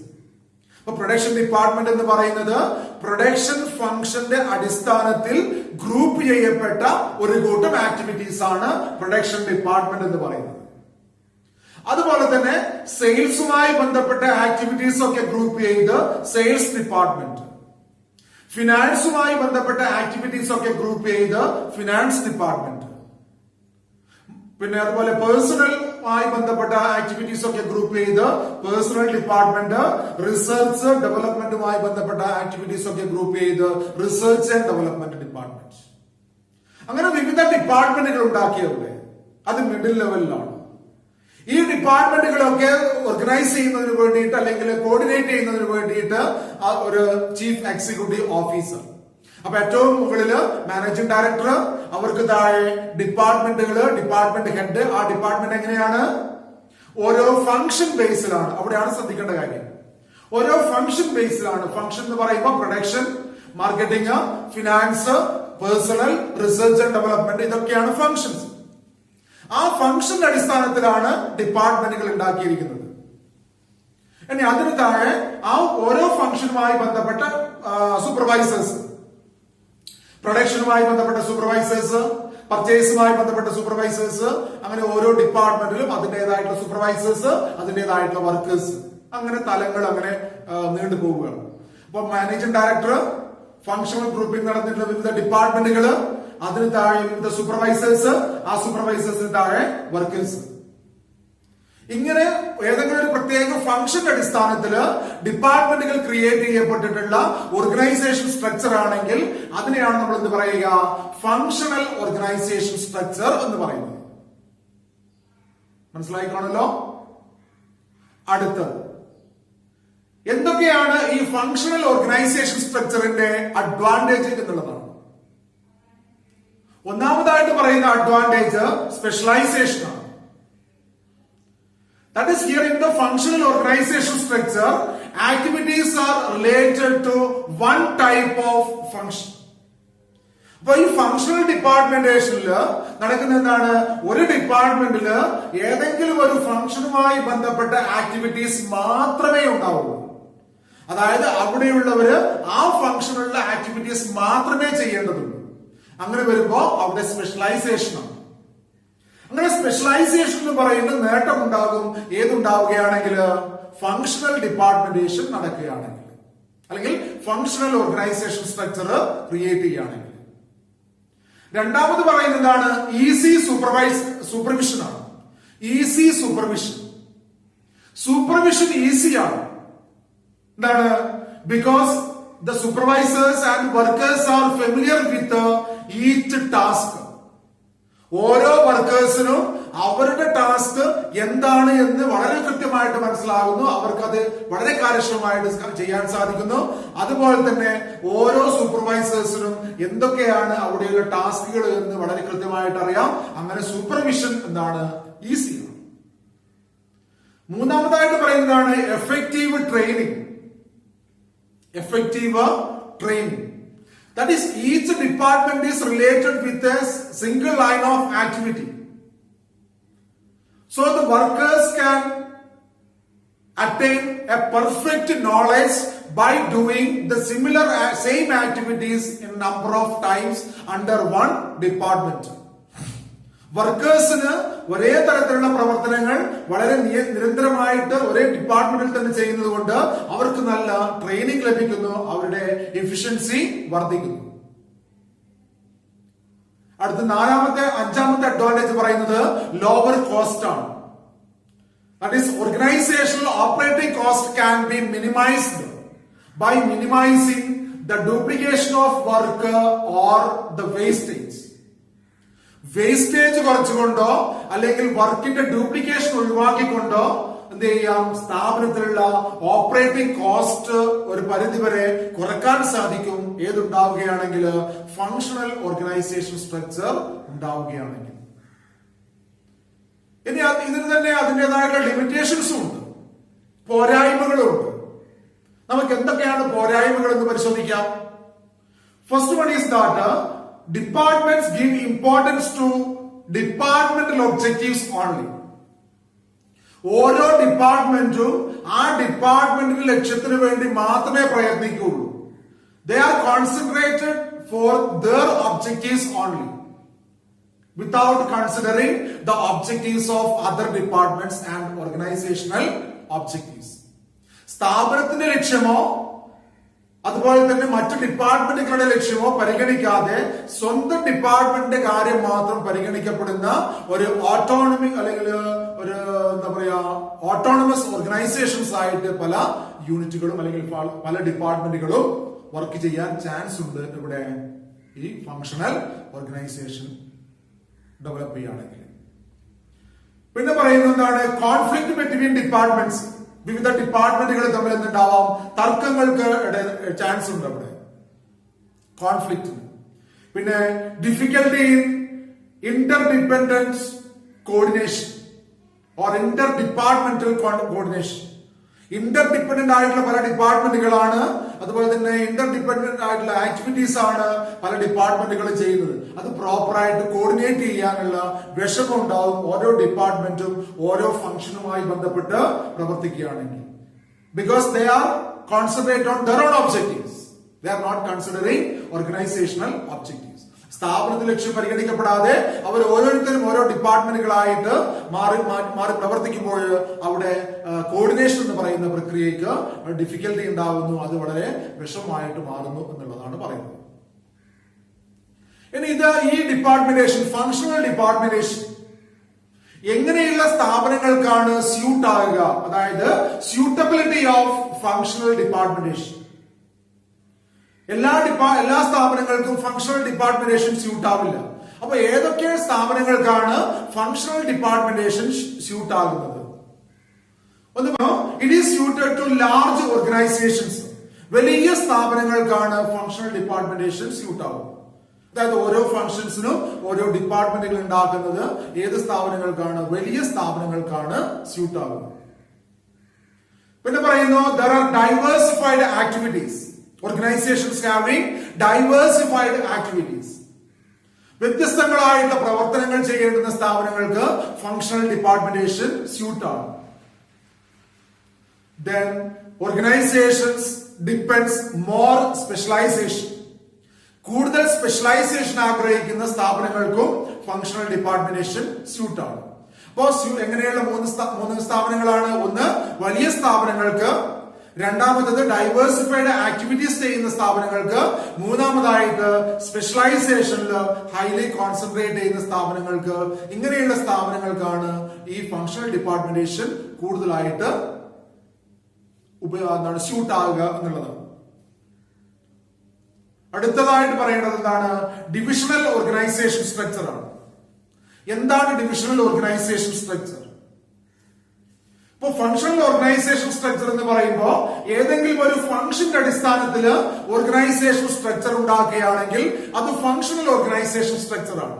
[SPEAKER 1] അപ്പൊ പ്രൊഡക്ഷൻ ഡിപ്പാർട്ട്മെന്റ് എന്ന് പറയുന്നത് പ്രൊഡക്ഷൻ ഫംഗ്ഷന്റെ അടിസ്ഥാനത്തിൽ ഗ്രൂപ്പ് ചെയ്യപ്പെട്ട ഒരു കൂട്ടം ആക്ടിവിറ്റീസ് ആണ് പ്രൊഡക്ഷൻ ഡിപ്പാർട്ട്മെന്റ് എന്ന് പറയുന്നത്. അതുപോലെ തന്നെ സെയിൽസുമായി ബന്ധപ്പെട്ട ആക്ടിവിറ്റീസ് ഒക്കെ ഗ്രൂപ്പ് ചെയ്ത് സെയിൽസ് ഡിപ്പാർട്ട്മെന്റ്, ഫിനാൻസുമായി ബന്ധപ്പെട്ട ആക്ടിവിറ്റീസ് ഒക്കെ ഗ്രൂപ്പ് ചെയ്ത് ഫിനാൻസ് ഡിപ്പാർട്ട്മെന്റ്, പിന്നെ അതുപോലെ പേഴ്സണലുമായി ബന്ധപ്പെട്ട ആക്ടിവിറ്റീസ് ഒക്കെ ഗ്രൂപ്പ് ചെയ്ത് പേഴ്സണൽ ഡിപ്പാർട്ട്മെന്റ്, റിസർച്ച് ഡെവലപ്മെന്റുമായി ബന്ധപ്പെട്ട ആക്ടിവിറ്റീസ് ഒക്കെ ഗ്രൂപ്പ് ചെയ്ത് റിസർച്ച് ആൻഡ് ഡെവലപ്മെന്റ് ഡിപ്പാർട്ട്മെന്റ്. അങ്ങനെ വിവിധ ഡിപ്പാർട്ട്മെന്റുകൾ ഉണ്ടാക്കിയവിടെ അത് മിഡിൽ ലെവലിലാണ്. ഈ ഡിപ്പാർട്ട്മെന്റുകളൊക്കെ ഓർഗനൈസ് ചെയ്യുന്നതിന് വേണ്ടിയിട്ട് അല്ലെങ്കിൽ കോർഡിനേറ്റ് ചെയ്യുന്നതിന് വേണ്ടിയിട്ട് ഒരു ചീഫ് എക്സിക്യൂട്ടീവ് ഓഫീസർ. അപ്പൊ ഏറ്റവും മുകളില് മാനേജിംഗ് ഡയറക്ടർ, അവർക്ക് താഴെ ഡിപ്പാർട്ട്മെന്റുകള്, ഡിപ്പാർട്ട്മെന്റ് ഹെഡ്. ആ ഡിപ്പാർട്ട്മെന്റ് എങ്ങനെയാണ്? ഓരോ ഫംഗ്ഷൻ ബേസിലാണ്. അവിടെയാണ് ശ്രദ്ധിക്കേണ്ട കാര്യം. ഓരോ ഫംഗ്ഷൻ ബേസിലാണ്. ഫംഗ്ഷൻ എന്ന് പറയുമ്പോൾ production, marketing, finance, personal, research and development, ഇതൊക്കെയാണ് ഫംഗ്ഷൻസ്. ആ ഫംഗ്ഷന്റെ അടിസ്ഥാനത്തിലാണ് ഡിപ്പാർട്ട്മെന്റുകൾ ഉണ്ടാക്കിയിരിക്കുന്നത്. ഇനി അതിന് താഴെ ആ ഓരോ ഫംഗ്ഷനുമായി ബന്ധപ്പെട്ട സൂപ്പർവൈസേഴ്സ്, പ്രൊഡക്ഷനുമായി ബന്ധപ്പെട്ട സൂപ്പർവൈസേഴ്സ്, പർച്ചേസുമായി ബന്ധപ്പെട്ട സൂപ്പർവൈസേഴ്സ്, അങ്ങനെ ഓരോ ഡിപ്പാർട്ട്മെന്റിലും അതിന്റേതായിട്ടുള്ള സൂപ്പർവൈസേഴ്സ്, അതിന്റേതായിട്ടുള്ള വർക്കേഴ്സ്, അങ്ങനെ തലങ്ങൾ അങ്ങനെ നീണ്ടു പോവുകയാണ്. അപ്പൊ മാനേജിംഗ് ഡയറക്ടർ, ഫംഗ്ഷണൽ ഗ്രൂപ്പിംഗ് നടന്നിട്ടുള്ള വിവിധ ഡിപ്പാർട്ട്മെന്റുകൾ, അതിന് താഴെ വിവിധ സൂപ്പർവൈസേഴ്സ്, ആ സൂപ്പർവൈസേഴ്സിന് താഴെ വർക്കേഴ്സ്. ഇങ്ങനെ ഏതെങ്കിലും ഒരു പ്രത്യേക ഫംഗ്ഷന്റെ അടിസ്ഥാനത്തിൽ ഡിപ്പാർട്ട്മെന്റുകൾ ക്രിയേറ്റ് ചെയ്യപ്പെട്ടിട്ടുള്ള ഓർഗനൈസേഷൻ സ്ട്രക്ചർ ആണെങ്കിൽ അതിനെയാണ് നമ്മൾ എന്ത് പറയുക? ഫങ്ഷണൽ ഓർഗനൈസേഷൻ സ്ട്രക്ചർ എന്ന് പറയുന്നത്. മനസ്സിലായിക്കാണല്ലോ. അടുത്തത് എന്തൊക്കെയാണ് ഈ ഫങ്ഷണൽ ഓർഗനൈസേഷൻ സ്ട്രക്ചറിന്റെ അഡ്വാൻറ്റേജ് എന്നുള്ളതാണ്. ഒന്നാമതായിട്ട് പറയുന്ന അഡ്വാൻറ്റേജ് സ്പെഷ്യലൈസേഷൻ ആണ്. That is, here in the functional organization structure, activities are related to one type of function. അപ്പൊ ഈ ഫങ്ഷണൽ ഡിപ്പാർട്ട്മെന്റേഷനിൽ നടക്കുന്ന എന്താണ്? ഒരു ഡിപ്പാർട്ട്മെന്റില് ഏതെങ്കിലും ഒരു ഫംഗ്ഷനുമായി ബന്ധപ്പെട്ട ആക്ടിവിറ്റീസ് മാത്രമേ ഉണ്ടാവുള്ളൂ. അതായത് അവിടെയുള്ളവര് ആ ഫംഗ്ഷനുള്ള ആക്ടിവിറ്റീസ് മാത്രമേ ചെയ്യേണ്ടതുള്ളൂ. അങ്ങനെ വരുമ്പോ അവിടെ സ്പെഷ്യലൈസേഷൻ ആണ്. അങ്ങനെ സ്പെഷ്യലൈസേഷൻ എന്ന് പറയുന്നത് നേട്ടമുണ്ടാകും ഏതുണ്ടാവുകയാണെങ്കിൽ? ഫങ്ഷണൽ ഡിപ്പാർട്ട്മെന്റേഷൻ നടക്കുകയാണെങ്കിൽ, അല്ലെങ്കിൽ ഫങ്ഷണൽ ഓർഗനൈസേഷൻ സ്ട്രക്ചർ ക്രിയേറ്റ് ചെയ്യുകയാണെങ്കിൽ. രണ്ടാമത് പറയുന്നത് എന്താണ്? ഈസി സൂപ്പർവിഷൻ ആണ്. ഈസി സൂപ്പർവിഷൻ ഈസിയാണ്. എന്താണ്? Because the supervisors and workers are familiar with each task. ഓരോ വർക്കേഴ്സിനും അവരുടെ ടാസ്ക് എന്താണ് എന്ന് വളരെ കൃത്യമായിട്ട് മനസ്സിലാകുന്നു. അവർക്കത് വളരെ കാര്യക്ഷമമായിട്ട് ചെയ്യാൻ സാധിക്കുന്നു. അതുപോലെ തന്നെ ഓരോ സൂപ്പർവൈസേഴ്സിനും എന്തൊക്കെയാണ് അവിടെയുള്ള ടാസ്കുകൾ എന്ന് വളരെ കൃത്യമായിട്ട് അറിയാം. അങ്ങനെ സൂപ്പർവിഷൻ എന്താണ്? ഈസിയാണ്. മൂന്നാമതായിട്ട് പറയുന്നതാണ് effective training. That is, each department is related with a single line of activity. So the workers can attain a perfect knowledge by doing the same activities in number of times under one department. വർക്കേഴ്സിന് ഒരേ തരത്തിലുള്ള പ്രവർത്തനങ്ങൾ വളരെ നിരന്തരമായിട്ട് ഒരേ ഡിപ്പാർട്ട്മെന്റിൽ തന്നെ ചെയ്യുന്നത് കൊണ്ട് അവർക്ക് നല്ല ട്രെയിനിങ് ലഭിക്കുന്നു, അവരുടെ എഫിഷ്യൻസി വർദ്ധിക്കുന്നു. അടുത്ത അഞ്ചാമത്തെ അഡ്വാൻറ്റേജ് പറയുന്നത് ലോവർ കോസ്റ്റ് ആണ്. That is, organizational operating cost can be minimized by minimizing the duplication of work or the wastage. Wastage കുറച്ചുകൊണ്ടോ അല്ലെങ്കിൽ വർക്കിന്റെ ഡ്യൂപ്ലിക്കേഷൻ ഒഴിവാക്കിക്കൊണ്ടോ എന്ത് ചെയ്യാം, സ്ഥാപനത്തിലുള്ള ഓപ്പറേറ്റിംഗ് കോസ്റ്റ് ഒരു പരിധിവരെ കുറക്കാൻ സാധിക്കും. ഏതുണ്ടാവുകയാണെങ്കിൽ ഫങ്ഷണൽ ഓർഗനൈസേഷൻ സ്ട്രക്ചർ ഉണ്ടാവുകയാണെങ്കിൽ. ഇനി ഇതിന് തന്നെ അതിൻ്റെതായിട്ടുള്ള ലിമിറ്റേഷൻസും ഉണ്ട്, പോരായ്മകളും ഉണ്ട്. നമുക്ക് എന്തൊക്കെയാണ് പോരായ്മകൾ എന്ന് പരിശോധിക്കാം. First one is that departments give importance to departmental objectives only. ഓരോ ഡിപ്പാർട്ട്മെന്റും ആ ഡിപ്പാർട്ട്മെന്റിന്റെ ലക്ഷ്യത്തിന് വേണ്ടി മാത്രമേ പ്രയത്നിക്കുകയുള്ളൂ. They are concentrated for their objectives only, without considering the objectives of other departments and organizational objectives. സ്ഥാപനത്തിന്റെ ലക്ഷ്യമോ അതുപോലെ തന്നെ മറ്റു ഡിപ്പാർട്ട്മെന്റുകളുടെ ലക്ഷ്യമോ പരിഗണിക്കാതെ സ്വന്തം ഡിപ്പാർട്ട്മെന്റിന്റെ കാര്യം മാത്രം പരിഗണിക്കപ്പെടുന്ന ഒരു ഓട്ടോണമിക് അല്ലെങ്കിൽ ഒരു എന്താ പറയാ ഓട്ടോണമസ് ഓർഗനൈസേഷൻസ് ആയിട്ട് പല യൂണിറ്റുകളും അല്ലെങ്കിൽ പല ഡിപ്പാർട്ട്മെന്റുകളും വർക്ക് ചെയ്യാൻ ചാൻസ് ഉണ്ട്. ഇവിടെ ഈ ഫങ്ഷണൽ ഓർഗനൈസേഷൻ ഡെവലപ്പ് ചെയ്യുകയാണെങ്കിൽ. പിന്നെ പറയുന്നത് എന്താണ്, കോൺഫ്ലിക്ട് ബിറ്റ്വീൻ ഡിപ്പാർട്ട്മെന്റ്സ്. വിവിധ ഡിപ്പാർട്ട്മെന്റുകൾ തമ്മിൽ എന്തുണ്ടാവാം, തർക്കങ്ങൾക്ക് ചാൻസ് ഉണ്ട് അവിടെ, കോൺഫ്ലിക്റ്റ്. പിന്നെ difficulty in Inter dependence coordination or Inter departmental coordination. Inter dependent ആയിട്ടുള്ള പല ഡിപ്പാർട്ട്മെന്റുകളാണ്, അതുപോലെ തന്നെ ഇന്റർ ഡിപെൻഡന്റ് ആയിട്ടുള്ള ആക്ടിവിറ്റീസ് ആണ് പല ഡിപ്പാർട്ട്മെന്റുകൾ ചെയ്യുന്നത്. അത് പ്രോപ്പറായിട്ട് കോർഡിനേറ്റ് ചെയ്യാനുള്ള വിഷമം ഉണ്ടാവും ഓരോ ഡിപ്പാർട്ട്മെന്റും ഓരോ ഫംഗ്ഷനുമായി ബന്ധപ്പെട്ട് പ്രവർത്തിക്കുകയാണെങ്കിൽ. Because they are concentrate on their on objectives, they are not considering organisational objectives. സ്ഥാപനത്തിൽ ലക്ഷ്യം പരിഗണിക്കപ്പെടാതെ അവർ ഓരോരുത്തരും ഓരോ ഡിപ്പാർട്ട്മെന്റുകളായിട്ട് മാറി പ്രവർത്തിക്കുമ്പോൾ അവിടെ കോർഡിനേഷൻ എന്ന് പറയുന്ന പ്രക്രിയക്ക് ഡിഫിക്കൽട്ടി ഉണ്ടാകുന്നു. അത് വളരെ വിഷമമായിട്ട് മാറുന്നു എന്നുള്ളതാണ് പറയുന്നത്. ഇനി ഈ ഡിപ്പാർട്ട്മെന്റേഷൻ, ഫങ്ഷണൽ ഡിപ്പാർട്ട്മെന്റേഷൻ എങ്ങനെയുള്ള സ്ഥാപനങ്ങൾക്കാണ് സ്യൂട്ട് ആകുക, അതായത് സ്യൂട്ടബിലിറ്റി ഓഫ് ഫങ്ഷണൽ ഡിപ്പാർട്ട്മെന്റേഷൻ. എല്ലാ സ്ഥാപനങ്ങൾക്കും ഫങ്ഷണൽ ഡിപ്പാർട്ട്മെന്റേഷൻ സ്യൂട്ട് ആവില്ല. അപ്പൊ ഏതൊക്കെ സ്ഥാപനങ്ങൾക്കാണ് ഫങ്ഷണൽ ഡിപ്പാർട്ട്മെന്റേഷൻ സ്യൂട്ട് ആകുന്നത്? It is suited to large organisations. വലിയ സ്ഥാപനങ്ങൾക്കാണ് ഫങ്ഷണൽ ഡിപ്പാർട്ട്മെന്റേഷൻ സ്യൂട്ട് ആകുന്നത്. അതായത് ഓരോ ഫങ്ഷൻസിനും ഓരോ ഡിപ്പാർട്ട്മെന്റുകൾ ഉണ്ടാക്കുന്നത് ഏത് സ്ഥാപനങ്ങൾക്കാണ്? വലിയ സ്ഥാപനങ്ങൾക്കാണ് സ്യൂട്ട് ആകുന്നത്. പിന്നെ പറയുന്നു there are diversified activities. Organizations having diversified activities. വ്യത്യസ്തങ്ങളായിട്ടുള്ള പ്രവർത്തനങ്ങൾ ചെയ്യേണ്ടുന്ന സ്ഥാപനങ്ങൾക്ക് ഫങ്ഷണൽ ഡിപ്പാർട്ട്മെന്റേഷൻ സ്യൂട്ട് ആണ്. Then organizations depends more specialization. കൂടുതൽ സ്പെഷ്യലൈസേഷൻ ആഗ്രഹിക്കുന്ന സ്ഥാപനങ്ങൾക്കും ഫങ്ഷണൽ ഡിപ്പാർട്ട്മെന്റേഷൻ സ്യൂട്ട് ആണ്. അപ്പോ എങ്ങനെയുള്ള മൂന്ന് സ്ഥാപനങ്ങളാണ്? ഒന്ന് വലിയ സ്ഥാപനങ്ങൾക്ക്, രണ്ടാമത്തത് ഡൈവേഴ്സിഫൈഡ് ആക്ടിവിറ്റീസ് ചെയ്യുന്ന സ്ഥാപനങ്ങൾക്ക്, മൂന്നാമതായിട്ട് സ്പെഷ്യലൈസേഷനിൽ ഹൈലി കോൺസെൻട്രേറ്റ് ചെയ്യുന്ന സ്ഥാപനങ്ങൾക്ക്. ഇങ്ങനെയുള്ള സ്ഥാപനങ്ങൾക്കാണ് ഈ ഫങ്ഷണൽ ഡിപ്പാർട്ട്മെന്റേഷൻ കൂടുതലായിട്ട് സ്യൂട്ട് ആവുക എന്നുള്ളത്. അടുത്തതായിട്ട് പറയേണ്ടത് എന്താണ്? ഡിവിഷണൽ ഓർഗനൈസേഷൻ സ്ട്രക്ചർ ആണ്. എന്താണ് ഡിവിഷണൽ ഓർഗനൈസേഷൻ സ്ട്രക്ചർ? ഇപ്പൊ ഫങ്ഷണൽ ഓർഗനൈസേഷൻ സ്ട്രക്ചർ എന്ന് പറയുമ്പോൾ ഏതെങ്കിലും ഒരു ഫംഗ്ഷന്റെ അടിസ്ഥാനത്തിൽ ഓർഗനൈസേഷൻ സ്ട്രക്ചർ ഉണ്ടാക്കുകയാണെങ്കിൽ അത് ഫങ്ഷണൽ ഓർഗനൈസേഷൻ സ്ട്രക്ചർ ആണ്.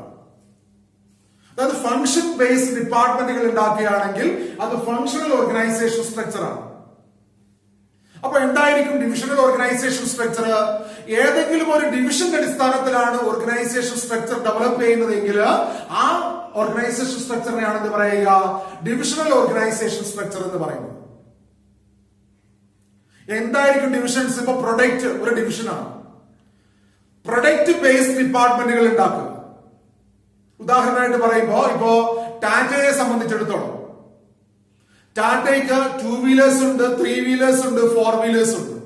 [SPEAKER 1] അതായത് ഫംഗ്ഷൻ ബേസ്ഡ് ഡിപ്പാർട്ട്മെന്റുകൾ ഉണ്ടാക്കുകയാണെങ്കിൽ അത് ഫങ്ഷണൽ ഓർഗനൈസേഷൻ സ്ട്രക്ചർ ആണ്. അപ്പൊ എന്തായിരിക്കും ഡിവിഷണൽ ഓർഗനൈസേഷൻ സ്ട്രക്ചർ? ഏതെങ്കിലും ഒരു ഡിവിഷന്റെ അടിസ്ഥാനത്തിലാണ് ഓർഗനൈസേഷൻ സ്ട്രക്ചർ ഡെവലപ്പ് ചെയ്യുന്നതെങ്കിൽ ആ ഓർഗനൈസേഷൻ സ്ട്രക്ചറിനെയാണ് എന്ത് പറയുക? ഡിവിഷണൽ ഓർഗനൈസേഷൻ സ്ട്രക്ചർ എന്ന് പറയുന്നത്. എന്തായിരിക്കും ഡിവിഷൻസ്? ഇപ്പൊ പ്രൊഡക്റ്റ് ഒരു ഡിവിഷനാണ്. പ്രൊഡക്റ്റ് ബേസ്ഡ് ഡിപ്പാർട്ട്മെന്റുകൾ ഉണ്ടാക്കുക. ഉദാഹരണമായിട്ട് പറയുമ്പോ ഇപ്പോ ടാറ്റയെ സംബന്ധിച്ചിടത്തോളം ടാറ്റയ്ക്ക് 2 വീലേഴ്സ് ഉണ്ട്, 3 വീലേഴ്സ് ഉണ്ട്, 4 വീലേഴ്സ് ഉണ്ട്.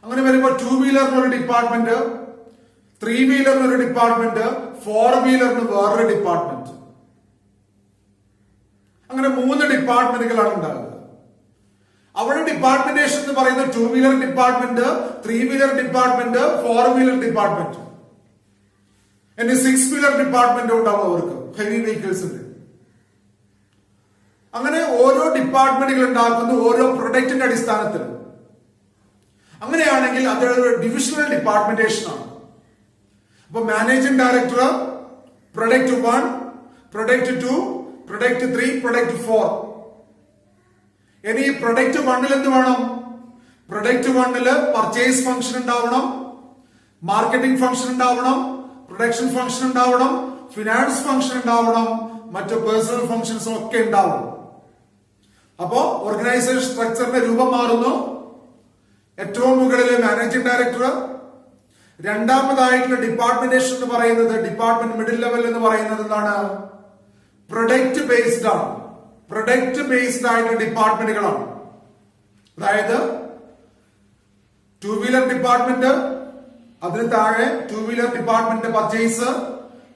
[SPEAKER 1] അങ്ങനെ വരുമ്പോൾ 2 വീലറിന് ഒരു ഡിപ്പാർട്ട്മെന്റ്, 3 വീലറിന് ഒരു ഡിപ്പാർട്ട്മെന്റ്, 4 വീലറിന് വേറൊരു ഡിപ്പാർട്ട്മെന്റ്. അങ്ങനെ 3 ഡിപ്പാർട്ട്മെന്റുകളാണ് ഉണ്ടാകുക. അവിടെ ഡിപ്പാർട്ട്മെന്റേഷൻ എന്ന് പറയുന്നത് 2 wheeler department, 3 wheeler department, 4 wheeler department, ഇനി 6 വീലർ ഡിപ്പാർട്ട്മെന്റ് ഉണ്ടാവും അവർക്ക്, ഹെവി വെഹിക്കിൾസിന്റെ. അങ്ങനെ ഓരോ ഡിപ്പാർട്ട്മെന്റുകൾ ഉണ്ടാക്കുന്ന ഓരോ പ്രൊഡക്റ്റിന്റെ അടിസ്ഥാനത്തിൽ. അങ്ങനെയാണെങ്കിൽ അതൊരു ഡിവിഷണൽ ഡിപ്പാർട്ട്മെന്റേഷൻ ആണ്. അപ്പൊ managing director product 1, product 2, product 3, product 4. ഇനി പ്രൊഡക്റ്റ് 1ൽ എന്ത് വേണം? പ്രൊഡക്റ്റ് 1ല് പർച്ചേസ് ഫംഗ്ഷൻ ഉണ്ടാവണം, മാർക്കറ്റിംഗ് ഫംഗ്ഷൻ ഉണ്ടാവണം, പ്രൊഡക്ഷൻ ഫംഗ്ഷൻ ഉണ്ടാവണം, ഫിനാൻസ് ഫംഗ്ഷൻ ഉണ്ടാവണം, മറ്റു പേഴ്സണൽ ഫംഗ്ഷൻസും ഒക്കെ ഉണ്ടാവണം. അപ്പോ ഓർഗനൈസേഷൻ സ്ട്രക്ചറിന്റെ രൂപം മാറുന്നു. ഏറ്റവും മുകളിൽ മാനേജിംഗ് ഡയറക്ടർ, രണ്ടാമതായിട്ടുള്ള ഡിപ്പാർട്ട്മെന്റേഷൻ എന്ന് പറയുന്നത്, ഡിപ്പാർട്ട്മെന്റ് മിഡിൽ ലെവൽ എന്ന് പറയുന്നത് എന്താണ്? പ്രൊഡക്റ്റ് ബേസ്ഡ് ആണ്. പ്രൊഡക്റ്റ് ബേസ്ഡ് ആയിട്ടുള്ള ഡിപ്പാർട്ട്മെന്റുകളാണ്. അതായത് 2 വീലർ ഡിപ്പാർട്ട്മെന്റ്, അതിന് താഴെ 2 wheeler department purchase,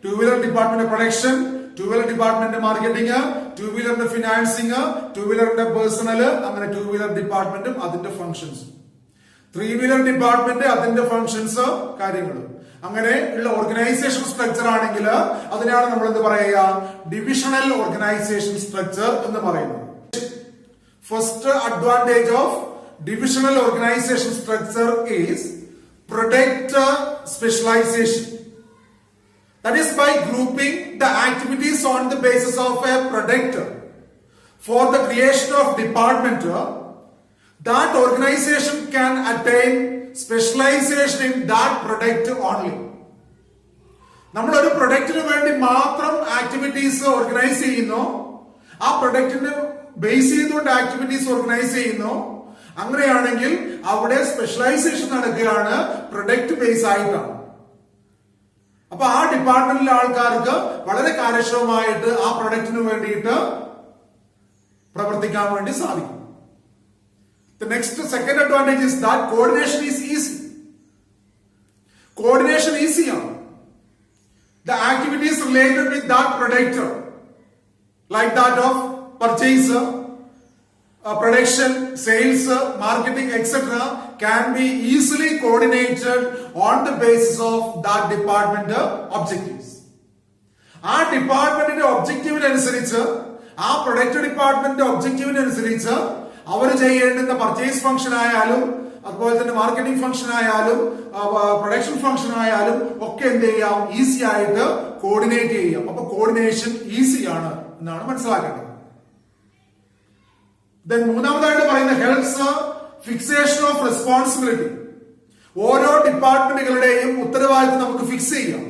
[SPEAKER 1] 2 wheeler department production, 2 wheeler department marketing, 2 വീലറിന്റെ ഫിനാൻസിങ്, 2 വീലറിന്റെ പേഴ്സണൽ, അങ്ങനെ 2 വീലർ ഡിപ്പാർട്ട്മെന്റും അതിന്റെ ഫംഗ്ഷൻസ്, 3 വീലർ ഡിപ്പാർട്ട്മെന്റ് അതിന്റെ ഫംഗ്ഷൻസ്, കാര്യങ്ങളും. അങ്ങനെ ഉള്ള ഓർഗനൈസേഷൻ സ്ട്രക്ചർ ആണെങ്കിൽ അതിനാണ് നമ്മൾ എന്ത് പറയുക? ഡിവിഷണൽ ഓർഗനൈസേഷൻ സ്ട്രക്ചർ എന്ന് പറയുന്നത്. First advantage of divisional organisation structure is product specialization. That is by grouping the activities on the basis of a product for the creation of department, that organization can attain specialization in that product only. നമ്മൾ ഒരു പ്രൊഡക്റ്റിന് വേണ്ടി മാത്രം activities organise ചെയ്യുന്നു, ആ പ്രൊഡക്റ്റിന് base ചെയ്തുകൊണ്ട് activities organise ചെയ്യുന്നു. അങ്ങനെയാണെങ്കിൽ അവിടെ സ്പെഷ്യലൈസേഷൻ നടക്കുകയാണ്, പ്രൊഡക്റ്റ് ബേസ് ആയിട്ടാണ്. അപ്പൊ ആ ഡിപ്പാർട്ട്മെന്റിലെ ആൾക്കാർക്ക് വളരെ കാര്യക്ഷമമായിട്ട് ആ പ്രൊഡക്റ്റിന് വേണ്ടിയിട്ട് പ്രവർത്തിക്കാൻ വേണ്ടി സാധിക്കും. The next second advantage is that coordination is easy. Coordination ഈസിയാണ്. The activities related with that product, like that of purchase, production, sales, marketing, etc., can be easily coordinated on the basis of that department objectives. ആ ഡിപ്പാർട്ട്മെന്റിന്റെ ഒബ്ജക്റ്റീവിനനുസരിച്ച്, ആ product ഡിപ്പാർട്ട്മെന്റിന്റെ ഒബ്ജക്റ്റീവിനനുസരിച്ച് അവർ ചെയ്യേണ്ടുന്ന purchase function ആയാലും, അതുപോലെ തന്നെ marketing function ആയാലും, പ്രൊഡക്ഷൻ ഫംഗ്ഷൻ ആയാലും ഒക്കെ എന്ത് ചെയ്യാം? ഈസി ആയിട്ട് കോർഡിനേറ്റ് ചെയ്യാം. അപ്പൊ കോർഡിനേഷൻ ഈസിയാണ് എന്നാണ് മനസ്സിലാക്കേണ്ടത്. മൂന്നാമതായിട്ട് പറയുന്ന ഹെൽപ്സ് ഫിക്സേഷൻ ഓഫ് റെസ്പോൺസിബിലിറ്റി. ഓരോ ഡിപ്പാർട്ട്മെന്റുകളുടെയും ഉത്തരവാദിത്വം നമുക്ക് ഫിക്സ് ചെയ്യാം.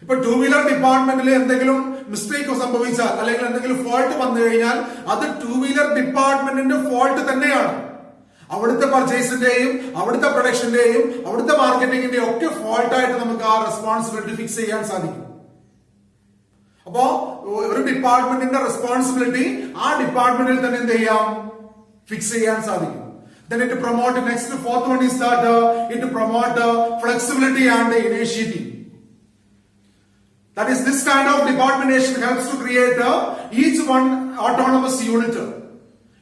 [SPEAKER 1] ഇപ്പൊ 2 വീലർ ഡിപ്പാർട്ട്മെന്റിൽ എന്തെങ്കിലും മിസ്റ്റേക്ക് സംഭവിച്ചാൽ അല്ലെങ്കിൽ എന്തെങ്കിലും ഫോൾട്ട് വന്നു കഴിഞ്ഞാൽ അത് 2 വീലർ ഡിപ്പാർട്ട്മെന്റിന്റെ ഫോൾട്ട് തന്നെയാണ്. അവിടുത്തെ പർച്ചേസിന്റെയും അവിടുത്തെ പ്രൊഡക്ഷന്റെയും അവിടുത്തെ മാർക്കറ്റിംഗിന്റെയും ഒക്കെ ഫോൾട്ടായിട്ട് നമുക്ക് ആ റെസ്പോൺസിബിലിറ്റി ഫിക്സ് ചെയ്യാൻ സാധിക്കും. അപ്പോ ഒരു ഡിപ്പാർട്ട്മെന്റിന്റെ റെസ്പോൺസിബിലിറ്റി ആ ഡിപ്പാർട്ട്മെന്റിൽ തന്നെ എന്ത് ചെയ്യാം? ഫിക്സ് ചെയ്യാൻ സാധിക്കും. Then it promote, next fourth one is that it promote flexibility and initiative. That is, this kind of departmentation helps to create each one autonomous unit.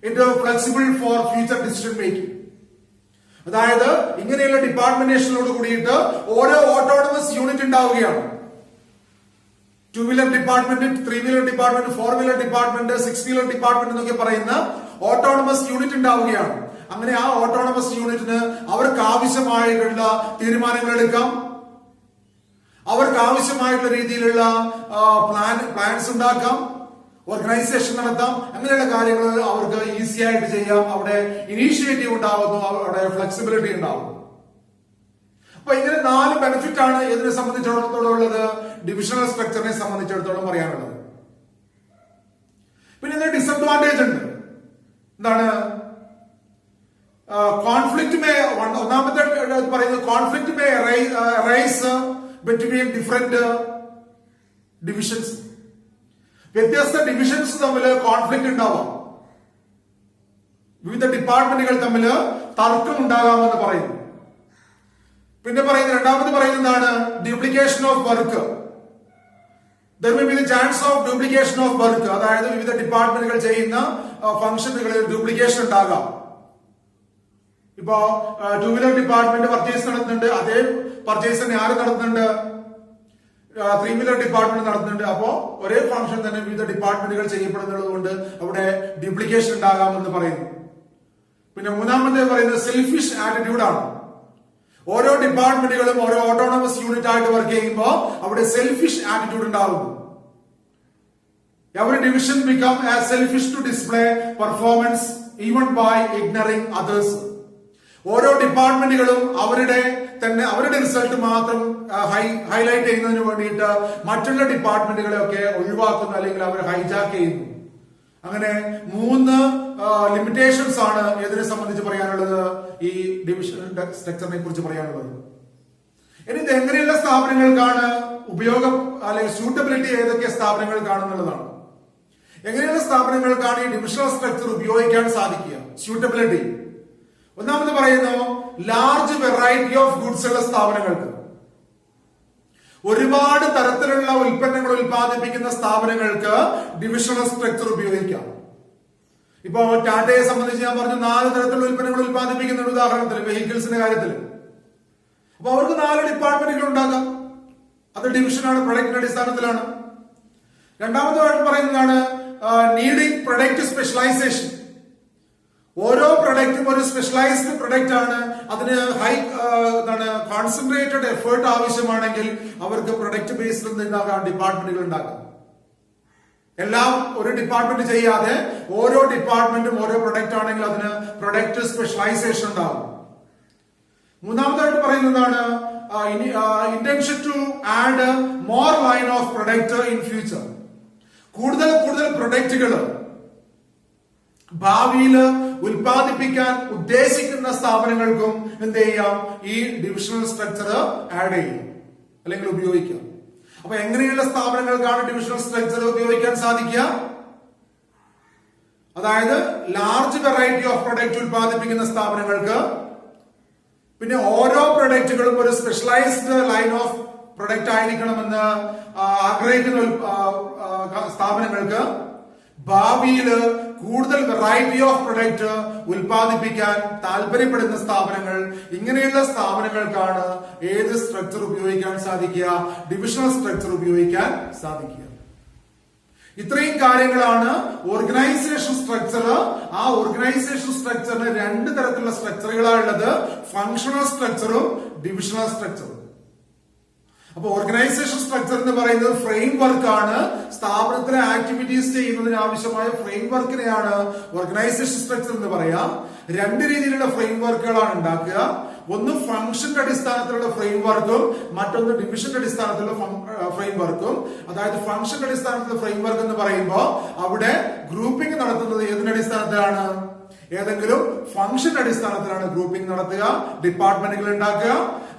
[SPEAKER 1] It is flexible for future decision making. അതായത് ഇങ്ങനെയുള്ള ഡിപ്പാർട്ട്മെന്റേഷനോട് കൂടിയിട്ട് ഓരോ autonomous unit ഉണ്ടാവുകയാണ്. 2 wheeler department, 3 wheeler department, 4 wheeler department, 6 wheeler department എന്നൊക്കെ പറയുന്ന autonomous unit ഉണ്ടാവുകയാണ്. അങ്ങനെ ആ ഓട്ടോണമസ് യൂണിറ്റിന് അവർക്ക് ആവശ്യമായിട്ടുള്ള തീരുമാനങ്ങൾ എടുക്കാം, അവർക്ക് ആവശ്യമായിട്ടുള്ള രീതിയിലുള്ള പ്ലാൻസ് ഉണ്ടാക്കാം, ഓർഗനൈസേഷൻ നടത്താം. അങ്ങനെയുള്ള കാര്യങ്ങൾ അവർക്ക് ഈസി ആയിട്ട് ചെയ്യാം. അവിടെ ഇനീഷ്യേറ്റീവ് ഉണ്ടാവുന്നു, അവിടെ ഫ്ലെക്സിബിലിറ്റി ഉണ്ടാവുന്നു. അപ്പൊ ഇങ്ങനെ 4 ബെനിഫിറ്റ് ആണ് ഇതിനെ സംബന്ധിച്ചിടത്തോളം ഉള്ളത്, ഡിവിഷണൽ സ്ട്രക്ചറിനെ സംബന്ധിച്ചിടത്തോളം പറയാനുള്ളത്. പിന്നെ ഡിസഡ്വാൻറ്റേജ് ഉണ്ട്. എന്താണ്? കോൺഫ്ലിക്റ്റ് മേ, ഒന്നാമത്തെ പറയുന്നത് conflict may arise between different divisions. വ്യത്യസ്ത ഡിവിഷൻസ് തമ്മിൽ കോൺഫ്ലിക്റ്റ് ഉണ്ടാവാം, വിവിധ ഡിപ്പാർട്ട്മെന്റുകൾ തമ്മിൽ തർക്കം ഉണ്ടാകാമെന്ന് പറയുന്നു. പിന്നെ പറയുന്നത് രണ്ടാമത് പറയുന്നത് എന്താണ്? Duplication of work. There may be the chance of duplication of work. അതായത് വിവിധ ഡിപ്പാർട്ട്മെന്റുകൾ ചെയ്യുന്ന ഫംഗ്ഷനുകളിൽ ഡ്യൂപ്ലിക്കേഷൻ ഉണ്ടാകാം. ഇപ്പോ 2-വീലർ ഡിപ്പാർട്ട്മെന്റ് പർച്ചേസ് നടത്തുന്നുണ്ട്, അതേ പർച്ചേസ് തന്നെ ആര് നടത്തുന്നുണ്ട്? 3-വീലർ ഡിപ്പാർട്ട്മെന്റ് നടത്തുന്നുണ്ട്. അപ്പോ ഒരേ ഫംഗ്ഷൻ തന്നെ വിവിധ ഡിപ്പാർട്ട്മെന്റുകൾ ചെയ്യപ്പെടുന്നത് കൊണ്ട് അവിടെ ഡ്യൂപ്ലിക്കേഷൻ ഉണ്ടാകാമെന്ന് പറയുന്നു. പിന്നെ മൂന്നാമത്തെ പറയുന്നത് സെൽഫിഷ് ആറ്റിറ്റ്യൂഡ് ആണ്. ഓരോ ഡിപ്പാർട്ട്മെന്റുകളും ഓരോ ഓട്ടോണമസ് യൂണിറ്റ് ആയിട്ട് വർക്ക് ചെയ്യുമ്പോൾ അവിടെ സെൽഫിഷ് ആറ്റിറ്റ്യൂഡ് ഉണ്ടാവുന്നു. Every division become as selfish to display performance even by ignoring others. ഓരോ ഡിപ്പാർട്ട്മെന്റുകളും അവരുടെ റിസൾട്ട് മാത്രം ഹൈലൈറ്റ് ചെയ്യുന്നതിന് വേണ്ടിയിട്ട് മറ്റുള്ള ഡിപ്പാർട്ട്മെന്റുകളെ ഒക്കെ ഒഴിവാക്കുന്നു, അല്ലെങ്കിൽ അവർ ഹൈജാക്ക് ചെയ്യുന്നു. അങ്ങനെ 3 ലിമിറ്റേഷൻസ് ആണ് ഇതിനെ സംബന്ധിച്ച് പറയാനുള്ളത്, ഈ ഡിവിഷൻ സ്ട്രക്ചറിനെ കുറിച്ച് പറയാനുള്ളത്. ഇനി ഇത് എങ്ങനെയുള്ള സ്ഥാപനങ്ങൾക്കാണ് ഉപയോഗം അല്ലെങ്കിൽ സ്യൂട്ടബിലിറ്റി ഏതൊക്കെ സ്ഥാപനങ്ങൾക്കാണെന്നുള്ളതാണ്. എങ്ങനെയുള്ള സ്ഥാപനങ്ങൾക്കാണ് ഈ ഡിവിഷണൽ സ്ട്രക്ചർ ഉപയോഗിക്കാൻ സാധിക്കുക? സ്യൂട്ടബിലിറ്റി ഒന്നാമത് പറയുന്നു, ലാർജ് വെറൈറ്റി ഓഫ് ഗുഡ്സ് ഉള്ള സ്ഥാപനങ്ങൾക്ക്. ഒരുപാട് തരത്തിലുള്ള ഉൽപ്പന്നങ്ങൾ ഉൽപ്പാദിപ്പിക്കുന്ന സ്ഥാപനങ്ങൾക്ക് ഡിവിഷണൽ സ്ട്രക്ചർ ഉപയോഗിക്കാം. ഇപ്പോ ടാറ്റയെ സംബന്ധിച്ച് ഞാൻ പറഞ്ഞു 4 തരത്തിലുള്ള ഉൽപ്പന്നങ്ങൾ ഉൽപ്പാദിപ്പിക്കുന്ന ഉദാഹരണത്തിൽ വെഹിക്കിൾസിന്റെ കാര്യത്തിൽ. അപ്പൊ അവർക്ക് 4 ഡിപ്പാർട്ട്മെന്റുകൾ ഉണ്ടാകാം. അത് ഡിവിഷനാണ്, പ്രൊഡക്റ്റിന്റെ അടിസ്ഥാനത്തിലാണ്. രണ്ടാമതായിട്ട് പറയുന്നതാണ് നീഡിങ് പ്രൊഡക്റ്റ് സ്പെഷ്യലൈസേഷൻ. ഓരോ പ്രൊഡക്റ്റും ഒരു സ്പെഷ്യലൈസ്ഡ് പ്രൊഡക്റ്റ് ആണ്. അതിന് കോൺസെൻട്രേറ്റഡ് എഫേർട്ട് ആവശ്യമാണെങ്കിൽ അവർക്ക് പ്രൊഡക്റ്റ് ബേസ്ഡ് ഉണ്ടാകാം, ഡിപ്പാർട്ട്മെന്റുകൾ ഉണ്ടാകാം. എല്ലാം ഒരു ഡിപ്പാർട്ട്മെന്റ് ചെയ്യാതെ ഓരോ ഡിപ്പാർട്ട്മെന്റും ഓരോ പ്രൊഡക്റ്റ് ആണെങ്കിൽ അതിന് പ്രൊഡക്റ്റ് സ്പെഷ്യലൈസേഷൻ ഉണ്ടാകും. മൂന്നാമതായിട്ട് പറയുന്നതാണ് intention to add more line of product in future. കൂടുതൽ പ്രൊഡക്റ്റുകൾ ഭാവിയിൽ ഉൽപ്പാദിപ്പിക്കാൻ ഉദ്ദേശിക്കുന്ന സ്ഥാപനങ്ങൾക്കും എന്ത് ചെയ്യാം? ഈ ഡിവിഷണൽ സ്ട്രക്ചർ ആഡ് ചെയ്യാം അല്ലെങ്കിൽ ഉപയോഗിക്കാം. അപ്പൊ എങ്ങനെയുള്ള സ്ഥാപനങ്ങൾക്കാണ് ഡിവിഷണൽ സ്ട്രക്ചർ ഉപയോഗിക്കാൻ സാധിക്കുക? അതായത് ലാർജ് വെറൈറ്റി ഓഫ് പ്രൊഡക്റ്റ് ഉൽപ്പാദിപ്പിക്കുന്ന സ്ഥാപനങ്ങൾക്ക്, പിന്നെ ഓരോ പ്രൊഡക്റ്റുകളും ഒരു സ്പെഷ്യലൈസ്ഡ് ലൈൻ ഓഫ് പ്രൊഡക്റ്റ് ആയിരിക്കണമെന്ന് ആഗ്രഹിക്കുന്ന സ്ഥാപനങ്ങൾക്ക്, ഭാവിയിൽ കൂടുതൽ വെറൈറ്റി ഓഫ് പ്രൊഡക്റ്റ് ഉൽപ്പാദിപ്പിക്കാൻ താല്പര്യപ്പെടുന്ന സ്ഥാപനങ്ങൾ, ഇങ്ങനെയുള്ള സ്ഥാപനങ്ങൾക്കാണ് ഏത് സ്ട്രക്ചർ ഉപയോഗിക്കാൻ സാധിക്കുക? ഡിവിഷണൽ സ്ട്രക്ചർ ഉപയോഗിക്കാൻ സാധിക്കുക. ഇത്രയും കാര്യങ്ങളാണ് ഓർഗനൈസേഷൻ സ്ട്രക്ചർ. ആ ഓർഗനൈസേഷൻ സ്ട്രക്ചറിന് 2 തരത്തിലുള്ള സ്ട്രക്ചറുകളാണുള്ളത്, ഫങ്ഷണൽ സ്ട്രക്ചറും ഡിവിഷണൽ സ്ട്രക്ചറും. അപ്പൊ ഓർഗനൈസേഷൻ സ്ട്രക്ചർ എന്ന് പറയുന്നത് ഫ്രെയിം വർക്ക് ആണ്. സ്ഥാപനത്തിലെ ആക്ടിവിറ്റീസ് ചെയ്യുന്നതിന് ആവശ്യമായ ഫ്രെയിം വർക്കിനെയാണ് ഓർഗനൈസേഷൻ സ്ട്രക്ചർ എന്ന് പറയാം. 2 രീതിയിലുള്ള ഫ്രെയിം വർക്കുകളാണ് ഉണ്ടാക്കുക. ഒന്ന് ഫംഗ്ഷന്റെ അടിസ്ഥാനത്തിലുള്ള ഫ്രെയിം വർക്കും, മറ്റൊന്ന് ഡിവിഷന്റെ അടിസ്ഥാനത്തിലുള്ള ഫ്രെയിം വർക്കും. അതായത് ഫംഗ്ഷന്റെ അടിസ്ഥാനത്തിലുള്ള ഫ്രെയിം വർക്ക് എന്ന് പറയുമ്പോൾ അവിടെ ഗ്രൂപ്പിംഗ് നടത്തുന്നത് ഏതിന്റെ അടിസ്ഥാനത്തിലാണ്? ഏതെങ്കിലും ഫംഗ്ഷൻ അടിസ്ഥാനത്തിലാണ് ഗ്രൂപ്പിംഗ് നടത്തുക, ഡിപ്പാർട്ട്മെന്റുകൾ ഉണ്ടാക്കുക.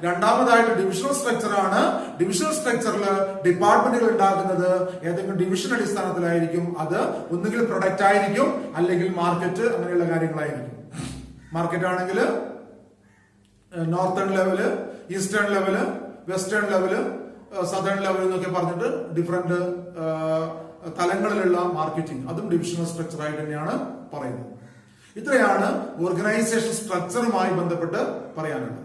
[SPEAKER 1] രണ്ടാമതായിട്ട് ഡിവിഷണൽ സ്ട്രക്ചർ ആണ്. ഡിവിഷണൽ സ്ട്രക്ചറിൽ ഡിപ്പാർട്ട്മെന്റുകൾ ഉണ്ടാക്കുന്നത് ഏതെങ്കിലും ഡിവിഷൻ അടിസ്ഥാനത്തിലായിരിക്കും. അത് ഒന്നുകിൽ പ്രൊഡക്റ്റ് ആയിരിക്കും, അല്ലെങ്കിൽ മാർക്കറ്റ്, അങ്ങനെയുള്ള കാര്യങ്ങളായിരിക്കും. മാർക്കറ്റ് ആണെങ്കിൽ northern level, eastern level, western level, southern level എന്നൊക്കെ പറഞ്ഞിട്ട് ഡിഫറെന്റ് തലങ്ങളിലുള്ള മാർക്കറ്റിംഗ്, അതും ഡിവിഷണൽ സ്ട്രക്ചർ ആയിട്ട് തന്നെയാണ് പറയുന്നത്. ഇത്രയാണ് ഓർഗനൈസേഷൻ സ്ട്രക്ചറുമായി ബന്ധപ്പെട്ട് പറയാനുള്ളത്.